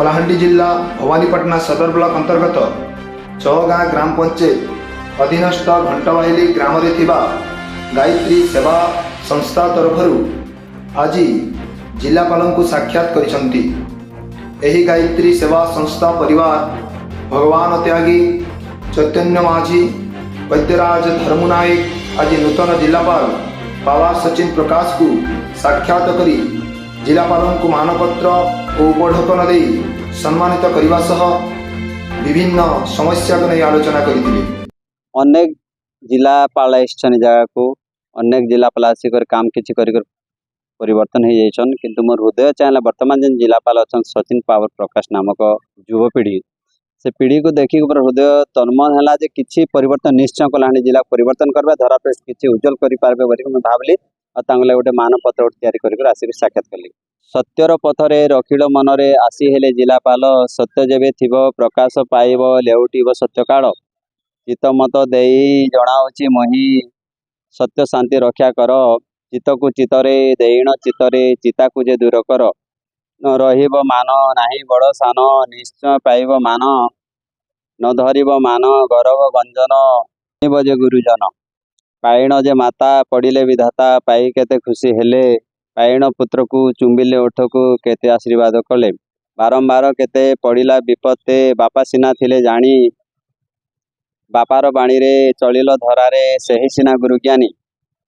कलाहांडी जिला भवानीपटना सदर ब्लॉक अंतर्गत चौगाँ ग्राम पंचायत अधीनस्थ घंटवाहिली ग्राम रे थिबा गायत्री सेवा संस्था तरफ आज जिलापाल को साक्षात करिसंती। एही गायत्री सेवा संस्था परिवार भगवान त्यागी चैतन्य माझी वैद्यराज धर्मनायक आज नूतन जिलापाल पावार सचिन प्रकाश को साक्षात करी जिलापाल को मानपत्र और उपढौकन दे सम्मानित करने सह विभिन्न समस्या को नहीं आलोचना करथिले। अनेक जिलापाल आइछन जगह को अनेक जिलापाल आसिक काम किछि करिकर परिवर्तन हो जाइछन, किंतु मोर हृदय चाहला वर्तमान जेन जिलापाल अछन सचिन पावर प्रकाश नामक युवपीढ़ी से पीढ़ी को देखिक मोर हृदय तन्मन है जे किछि परिवर्तन निश्चय कलाहांडी जिला परिवर्तन करबा धरा पे किछि उज्जवल करि पारबे बोली मैं भाबली और तांगले गोटे मानपत्र तैयारी करिकर आसिक साक्षात कली। सत्यर पथरे रखिल मनरे आसी हेले जिलापाल सत्य जेबे थिबो प्रकाश पाइब लेउटिब सत्य काल चितमत देई जणाउछि मही सत्य शांति रक्षा कर चित को चितरे देण चितरे चिता को जे दूर कर न रहिब मान नाही बड़ सान निश्चय पाइब मान न धरिब मान गौरव गंजन जे गुरुजन पाइण जे माता पड़िले विधाता पाई केते खुशी हेले पाइण पुत्र को चुंबिले ओठ को केते आशीर्वाद कले बारंबार केते पड़िला विपत्ते बापा सिना थिले जानी बापार बाणी रे चलिल धरारे सही सिना गुरुज्ञानी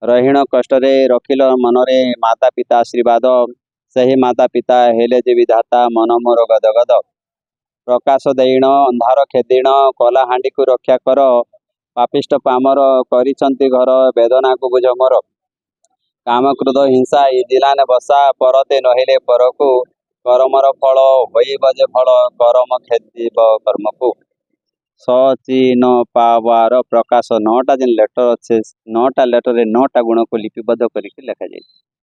रहीण कष्ट रे रखिल मनरे माता पिता आशीर्वाद सही माता पिता हेले जे विधाता मन मोर गदगद प्रकाश देण अंधार खेदिण कलाहांडी को रक्षा कर पापिष्ट पामर करिसंती घर वेदना को बुझ मोर काम क्रोध हिंसा ई जिलाने बसा परते नहिले परको कर्मर फल होइब जे फल कर्म खेदिब कर्म को सचिन पावार प्रकाश 9टा जेन लेटर अच्छे 9टा लेटर रे 9टा गुण को लिपिबद्ध करके लिखा जाए।